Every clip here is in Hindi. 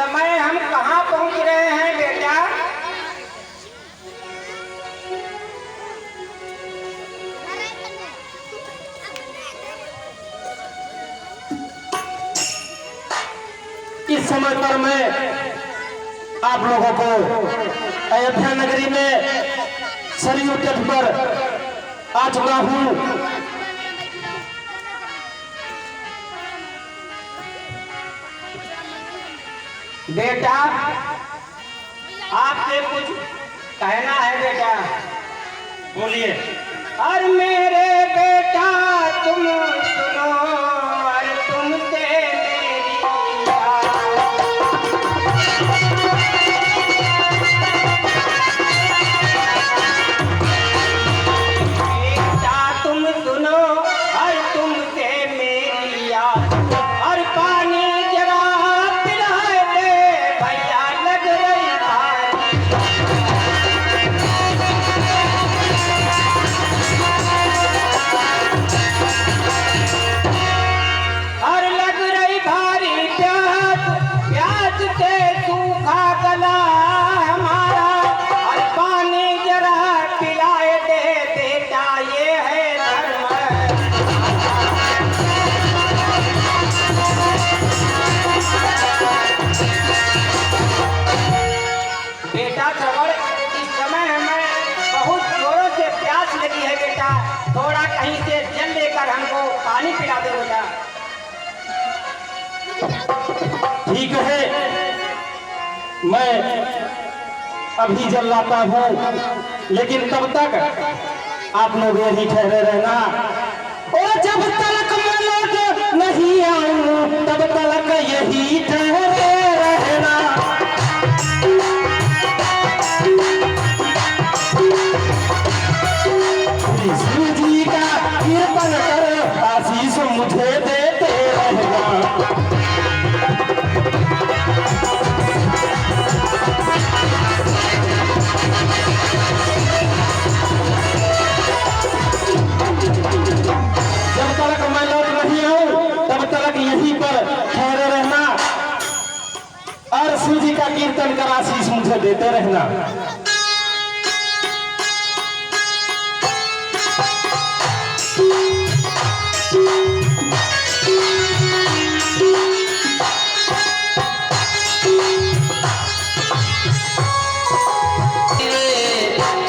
समय हम कहाँ पहुँच रहे हैं बेटा? इस समय पर मैं आप लोगों को अयोध्या नगरी में सरयू तट पर आ चुका हूँ। बेटा आपसे कुछ कहना है बेटा। बोलिए। और मेरे बेटा तुम सुनो, और तुमसे मेरी बेटा तुम सुनो, और तुमसे मेरी याद, और पानी जरा पिला दे भैया, लग रही भारी। और लग रही भारी प्यास, प्यास से सूखा गला हमारा, और पानी जरा पिलाए दे बेटा, ये है धर्म। बेटा श्रवण, इस समय हमें बहुत जोरों से प्यास लगी है बेटा, थोड़ा कहीं से जल लेकर हमको पानी पिला दे बेटा। ठीक है, मैं अभी जल लाता हूँ, लेकिन तब तक आप लोग यहीं ठहरे रहना। और जब तक मैं लौट नहीं आऊँ तब तक यहीं ठहरे रहना। विष्णु जी का कीर्तन कर आशीष मुझे देते रहना। जब तक मैं लौट नहीं आऊं तब तक यहीं पर ठहरे रहना और शिव जी का कीर्तन कर आशीष मुझे देते रहना।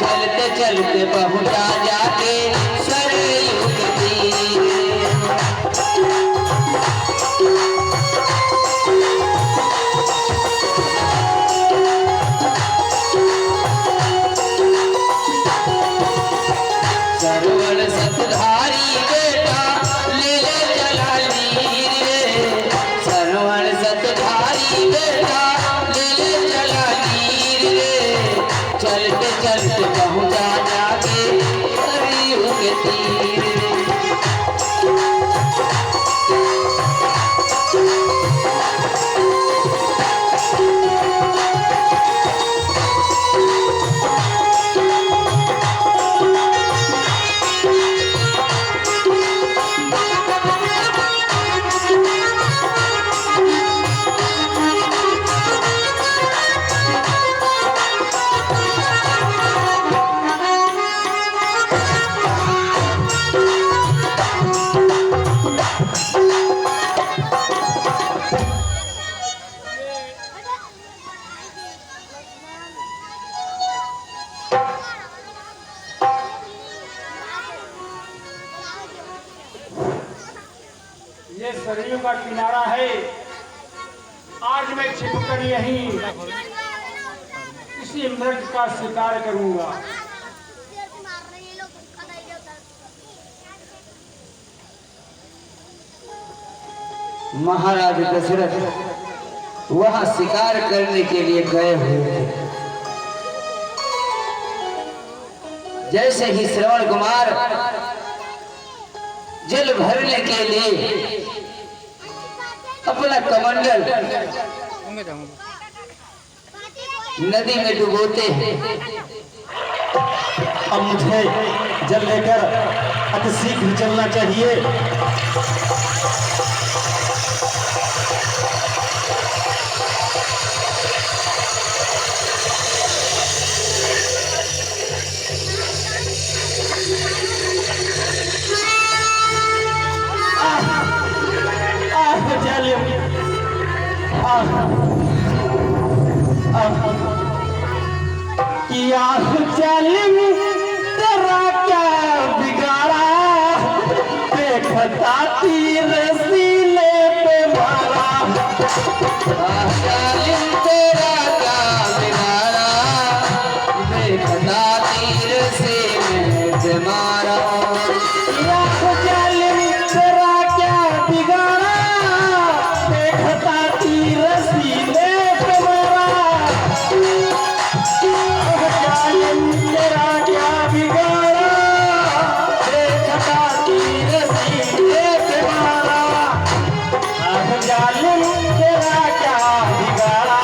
चलते चलते पहुंचा जाके सरयू के तीर। सरवण सतधारी बेटा ले ले चला लीर रे, सरवण सतधारी बेटा ले ले चला लीर रे, चलते चलते पहुंचा जाके सरयू के तीर रे। ये सरयू का किनारा है। आज मैं छिपकर यहीं इसी मृग का शिकार करूंगा। महाराज दशरथ वहां शिकार करने के लिए गए हुए थे। जैसे ही श्रवण कुमार जल भरने के लिए अपना कमंडल नदी में डुबोते हैं, अब मुझे जल लेकर अति शीघ्र चलना चाहिए। देखता तीर सीने पे मारा। जालिम तेरा क्या बिगाड़ा, देखता तीर सीने पे मारा। जालिम तेरा क्या बिगाड़ा, देखता तीर सीने पे मारा। जालिम तेरा क्या बिगाड़ा, देखता तीर सीने पे मारा। जालिम तेरा क्या बिगाड़ा,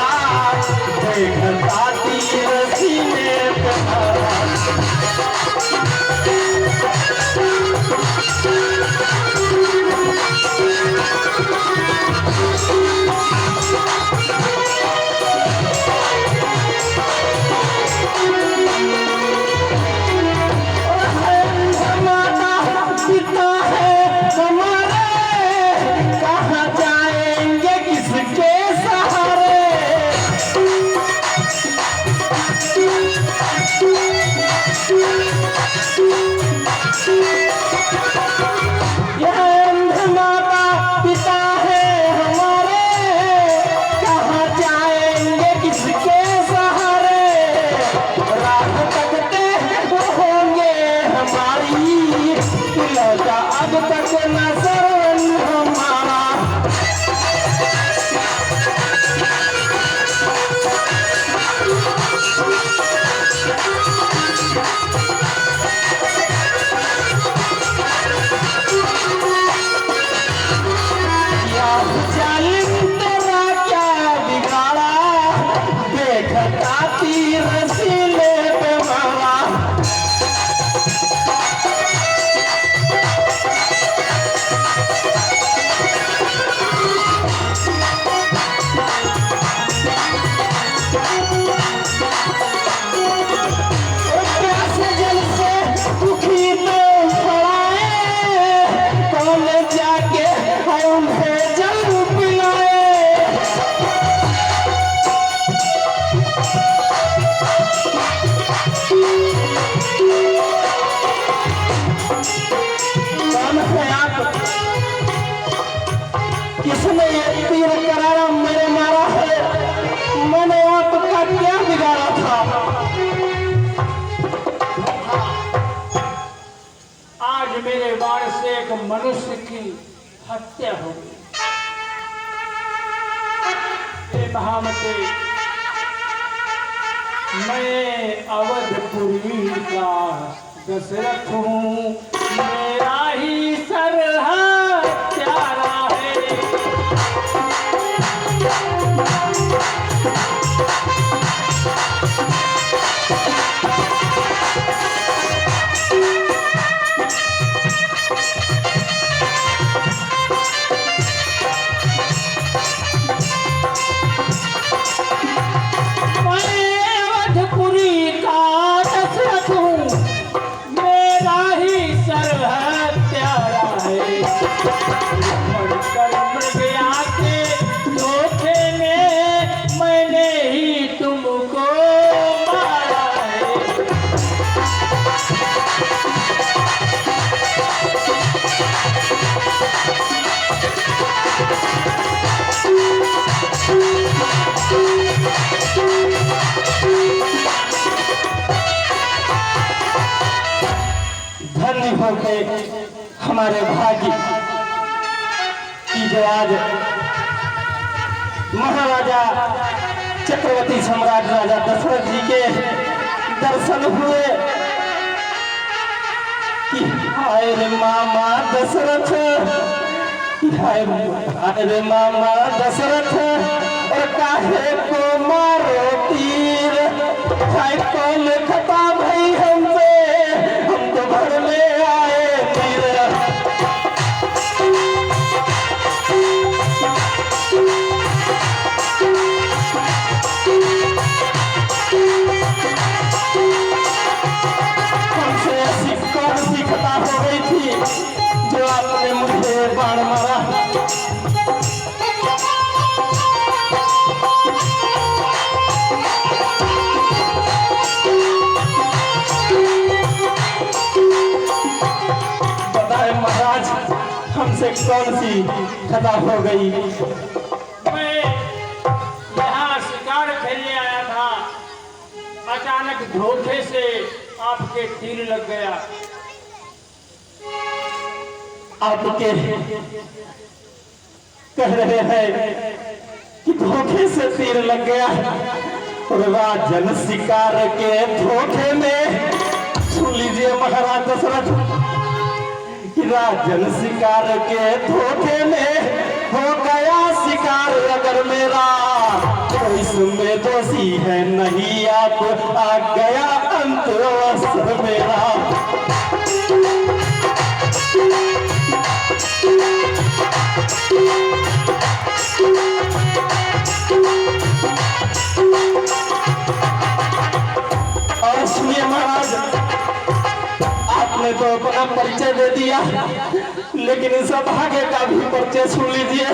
देखता तीर सीने पे मारा। जमाना पिता है हमारे, कहाँ जाएंगे किसके सहारे। यह अंधमाता पिता है हमारे, कहाँ जाएंगे किसके सहारे। राह तकते वो होंगे हमारी, लौटा अब तक नजर हमारा। या जालिम तेरा क्या बिगाड़ा, देखता तीर सीने पे मारा। प्यास जल से दुखी तो पड़ाए, कौन जाके उन्हें जल पिलाए। कौन है आप, किसने ये तीर करारा मेरे मारा है, मैंने आपका क्या बिगाड़ा था। आज मेरे बाण से एक मनुष्य की हत्या हो गई। हे महामते, मैं अवधपुरी का दशरथ हूँ, मेरा ही सर हत्यारा है। अवधपुरी का दशरथ हूँ, मेरा ही सर हत्यारा है। मरकर मृगया के धोखे में मैंने ही तुमको मारा है। धन्य हो गए हमारे भाग्य की जो आज महाराजा चक्रवर्ती सम्राट राजा दशरथ जी के दर्शन हुए। कि हाय रे मामा दशरथ, हाय रे मामा दशरथ, और काहे को मारो तीर। हाय कौन खता भई हमसे, हम तो भर में आए तीर। हमसे ऐसी कौन सी खता हो गई थी जो आपने मुझे बाण मारा। हमसे कौन सी खता हो गई? मैं यहाँ शिकार खेलने आया था, अचानक धोखे से आपके तीर लग गया। आपके कह रहे हैं कि धोखे से तीर लग गया। राजन शिकार के धोखे में, सुन लीजिए महाराज दशरथ, राजन शिकार के धोखे में हो गया शिकार अगर मेरा, तो इसमें दोषी है नहीं आप, आ गया अंत अवसर मेरा। और सुनिए महाराज, आपने तो अपना परिचय दे दिया, लेकिन इस भाग्य का भी परिचय सुन लीजिए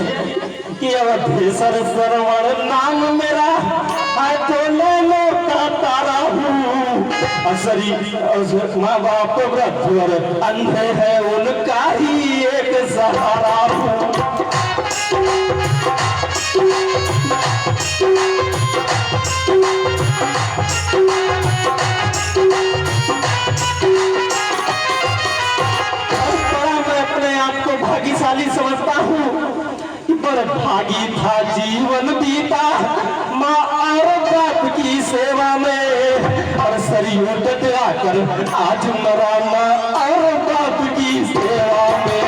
कि अवधेश्वर श्रवण नाम मेरा है, तो ले लो का तारा हूँ। असरी माँ बाप वृद्ध और अंधे है, उनका ही एक सहारा हूँ। भाग्यशाली समझता हूँ कि पर भागी था जीवन बीता माँ और बाप की सेवा में, और सरियों डटा कर आज मरा माँ और बाप की सेवा में।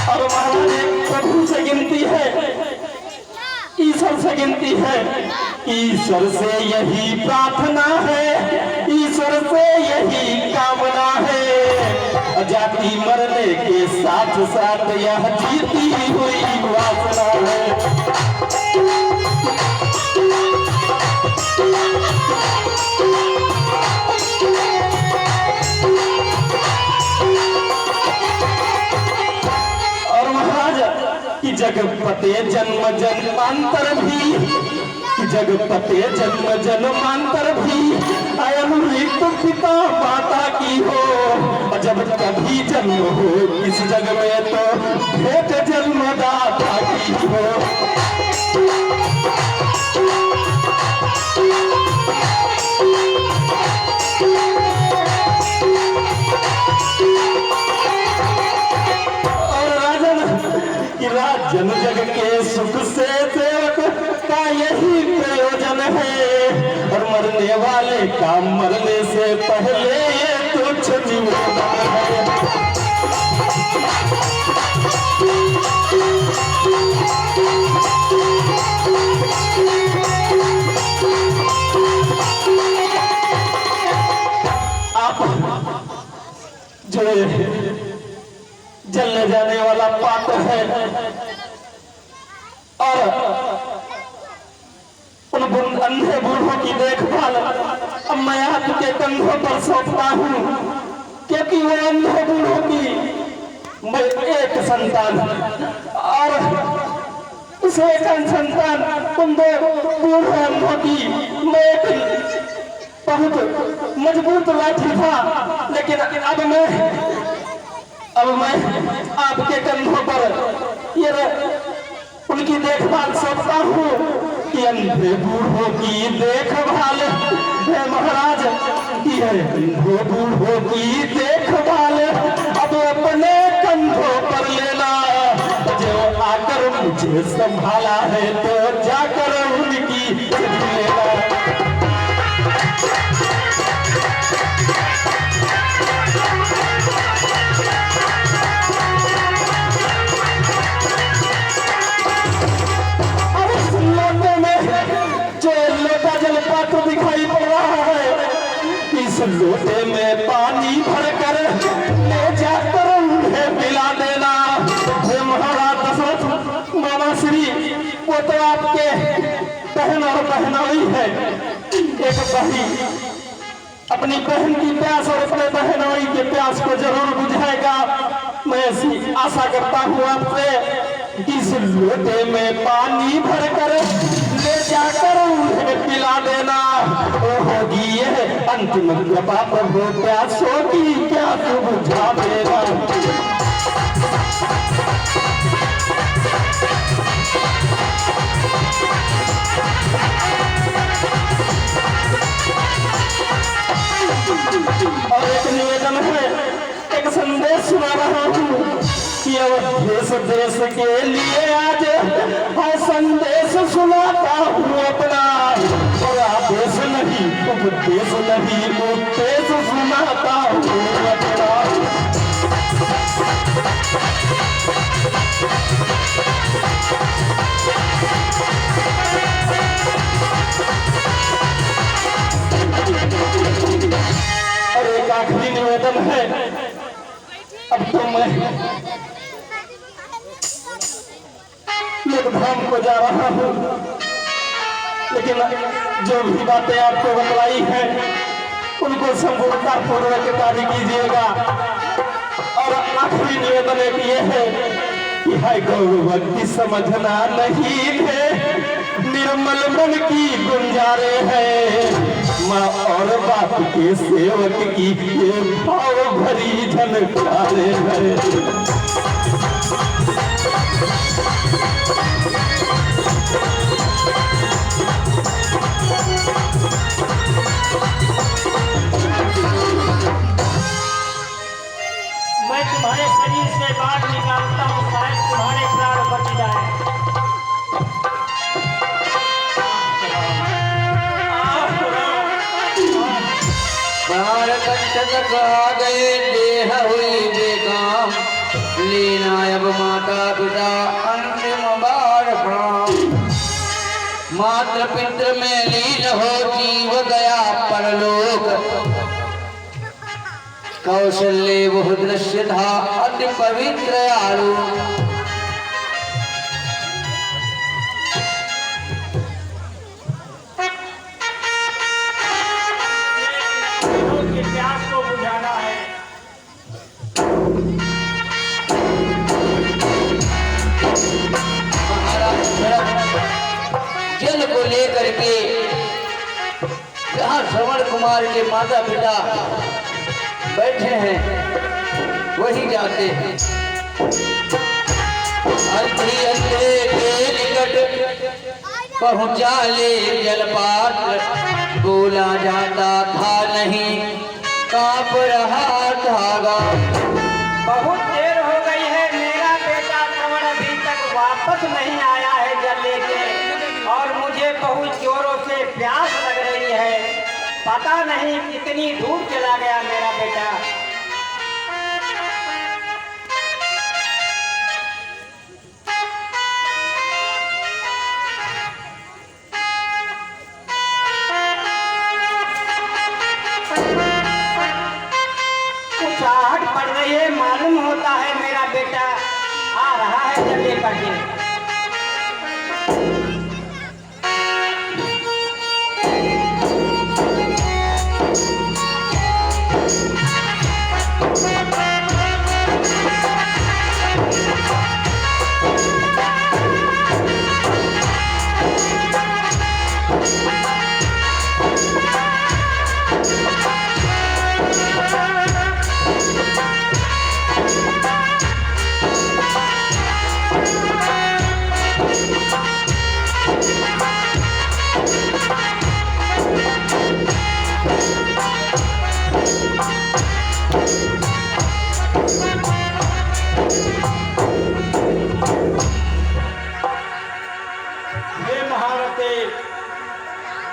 और महाराज एक प्रभु से गिनती है, ईश्वर से गिनती है, ईश्वर से यही प्रार्थना है, ईश्वर से यही कामना है, जाति मरने के साथ साथ यह जीती हुई वासना है। और महाराज कि जगपते जन्म जन्मांतर भी, जगपते जन्म जन्मांतर भी अनुरिक्त पिता माता की हो, जब कभी जन्म हो इस जग में तो भेंट जन्मदाता की हो। राजन जग के सुख से सेवक का यही प्रयोजन है, और मरने वाले का मरने से पहले ये तुच्छ निवेदन है। आप जो जलने जाने वाला पात्र है, और उन अंधे बूढ़ों की देखभाल अब मैं आपके कंधों पर सौंपता हूँ, क्योंकि वो अंधे बूढ़ों की मैं एक संतान, और उस एक संतान उन दो बूढ़े अंधों की मैं एक बहुत मजबूत लाठी था, लेकिन अब मैं आपके कंधों पर ये उनकी देखभाल सौंपता हूँ कि अंधे बूढ़ों की देखभाल है महाराज, कि अंधे बूढ़ों की देखभाल अब अपने कंधों पर लेना, जो आकर मुझे संभाला है तो जाकर उनकी लेना। तो दिखाई पड़ रहा है, इस लोटे में पानी भरकर ले जाकर उन्हें पिला देना। हे महाराज दशरथ मामा श्री, वो तो आपके बहन और बहनोई है, एक बही अपनी बहन की प्यास और अपने बहनोई के प्यास को जरूर बुझाएगा, मैं ऐसी आशा करता हूँ आपसे। इस लोटे में पानी भरकर ले जाकर उन्हें पिला देना। वो होगी ये अंतिम कृपा प्रभु, प्यासों की प्यास बुझा देना। और एक निवेदन है, एक संदेश सुना रहा हूँ कि अब देश के लिए आज है संदेश सुनाता हूँ अपना। और आदेश नहीं, उपदेश नहीं, उपदेश सुनाता हूँ अपना। और एक आखिरी निवेदन है, अब तो मैं धाम को जा रहा हूँ, लेकिन जो भी बातें आपको बतलाई हैं उनको संपूर्णता पूर्वक कार्य कीजिएगा। और आखिरी निवेदन एक ये है कि है गौरव भक्ति समझना नहीं है, निर्मल मन की गुंजारे है, माँ और बाप के सेवक की ये भाव भरी झनकारे है। मैं तुम्हारे शरीर से बाहर निकालता हूँ, शायद तुम्हारे प्राण बच जाए। तक आ गए, देह हुई बेकाम, लेना अब माता पिता अंतिम बार प्रणाम। मात्र पितृ में लीन हो जीव गया परलोक, कौशल्य बहु दृश्य था अति पवित्र आलोक। प्यास को बुझाना है। जल को लेकर के जहाँ श्रवण कुमार के माता पिता बैठे हैं वही जाते हैं। अंधे के निकट पहुँचा ले जलपात्र, बोला जाता था नहीं कांप रहा धागा। बहुत देर हो गई है, मेरा बेटा श्रवण अभी तक वापस नहीं आया है जल लेके, और मुझे बहुत जोरों से प्यास लग रही है। पता नहीं कितनी दूर चला गया मेरा बेटा। कुछ आहट पड़ रही है, मालूम होता है मेरा बेटा आ रहा है जल लेकर के।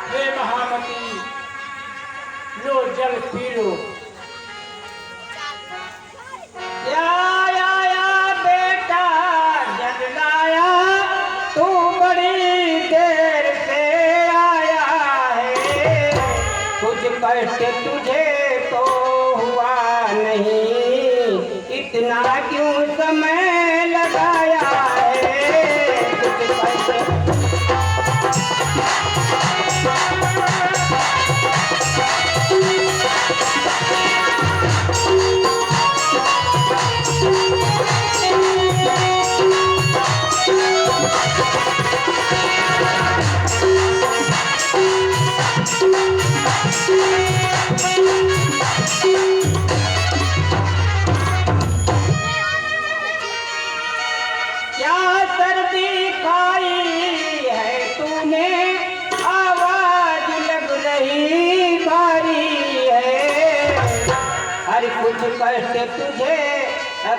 हे महामती, लो जल पी लो। या बेटा जल लाया, तू बड़ी देर से आया है। कुछ कष्ट तुझे तो हुआ नहीं, इतना क्यों समय लगाया है। कुछ कष्ट कुछ कष्ट तुझे,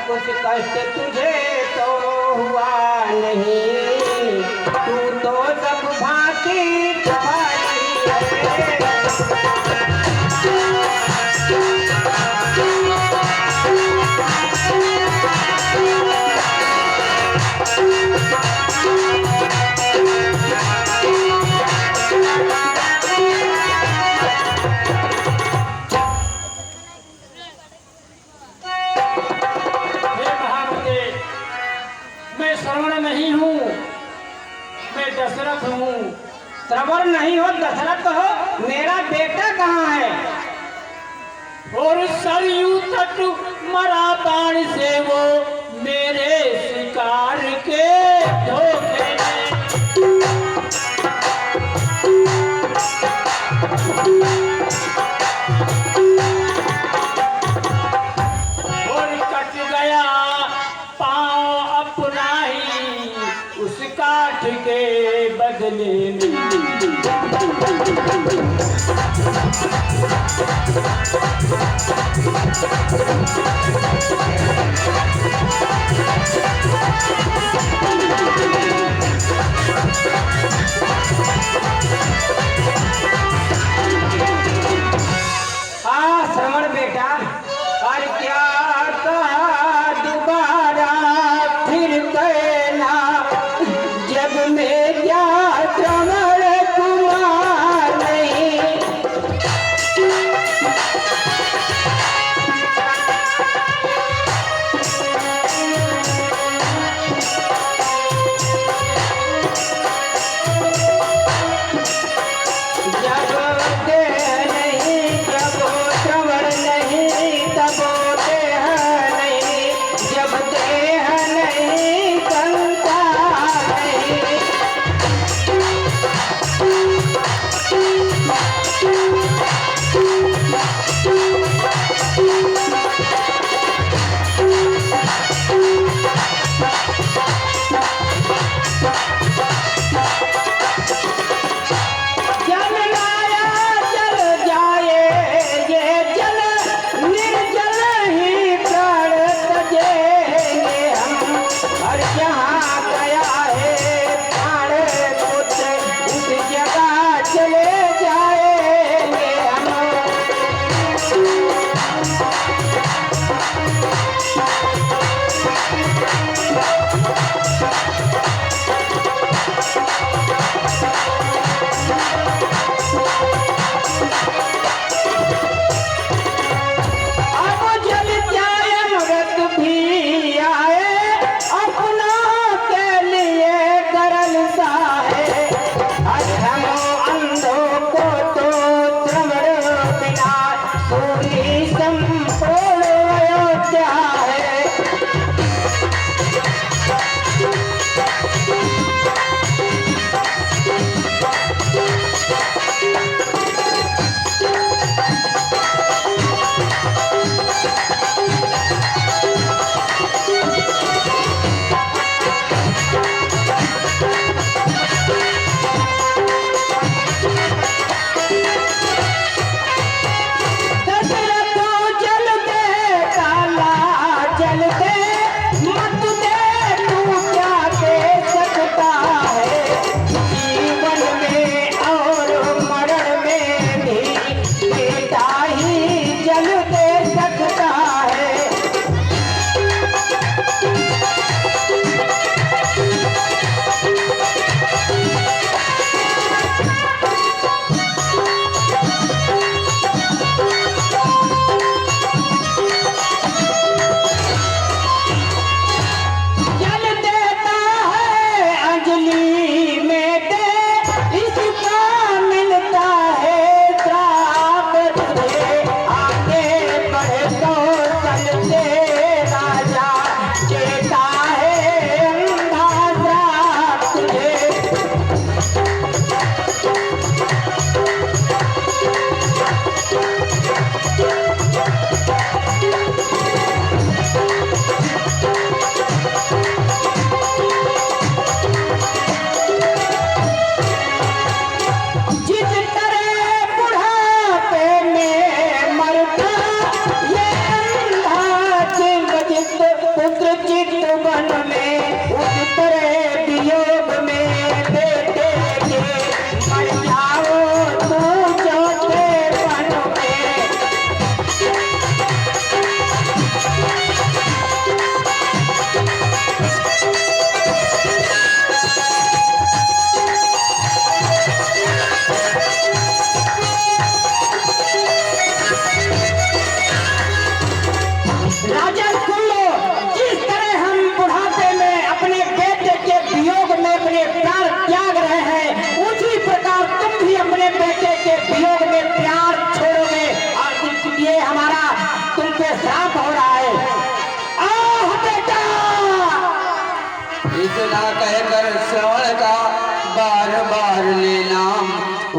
कुछ कष्ट तुझे तो हुआ नहीं, तू तो सब भांति तुम्हारी है। हे महामते, मैं श्रवण नहीं हूँ, मैं दशरथ हूँ। श्रवण नहीं हो, दशरथ हो, मेरा बेटा कहाँ है? और सरयू तट मरा बाण से वो मेरे शिकार के धोखे में। और कट गया पाँव अपना ही उस काठ के बदले में। हाँ श्रवण बेटा, और क्या कहा दोबारा फिर कहना, जब में क्या श्रवण कुमार नहीं।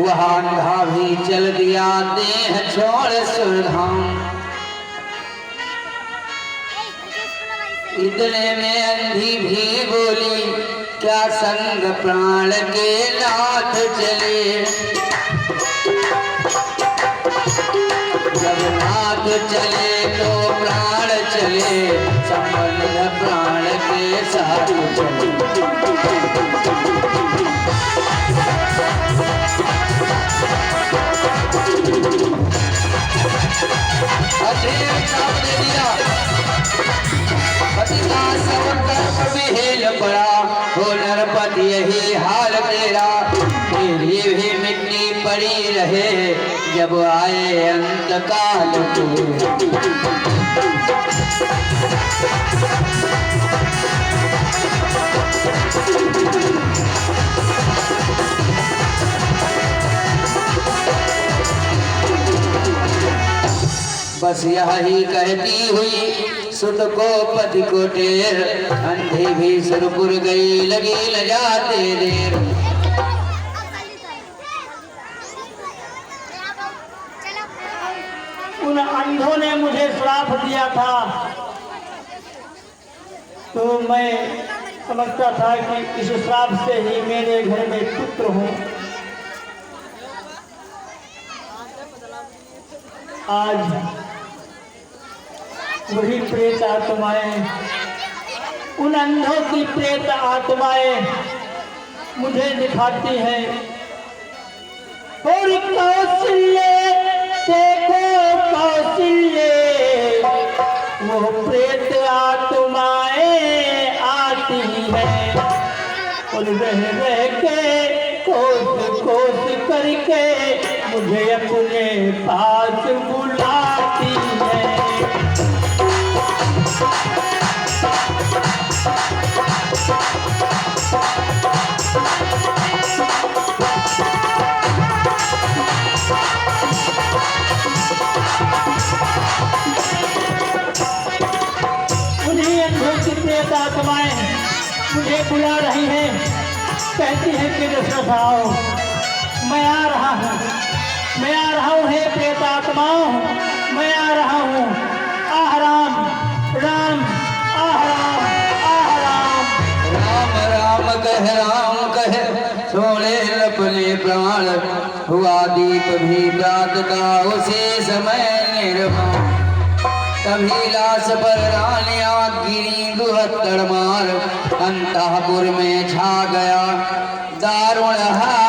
वह अंधा भी चल दिया देह छोड़ सुरधाम। इतने में अंधी भी बोली क्या संग प्राण के नाथ चले। जब नाथ चले तो प्राण चले, संबंध प्राण के साथ चले। पड़ा हो नरपति यही हाल तेरा, तेरी भी मिट्टी पड़ी रहे जब आए अंत काल बस यही कहती हुई सुत को पति को टेर, अंधी भी सुरपुर गई लगी ल जाते देर। उन अंधों ने मुझे श्राप दिया था, तो मैं समझता था कि इस श्राप से ही मेरे घर में पुत्र हो। आज वही प्रेत आत्माएं, उन अंधों की प्रेत आत्माएं मुझे दिखाती हैं। और कौशल्य देखो कौशल्य, वो प्रेत आत्माएं आती हैं और रह के कोस कोस करके मुझे अपने पास बुलाती है। उन्हीं अंधों की प्रेत आत्माएं मुझे बुला रही हैं, कहती हैं कि दशरथ आओ, मैं आ रहा हूँ, मैं आ रहा हूँ, हे प्रेत आत्माओं, मैं आ रहा हूँ। आह राम राम, आह राम, आह राम। राम राम कह छोड़े अपने प्राण, हुआ दीप भी रात का उसी समय निर्माण। तभी लाश पर रानिया गिरी दुहत्तर मार, अंतःपुर में छा गया दारुण हाल।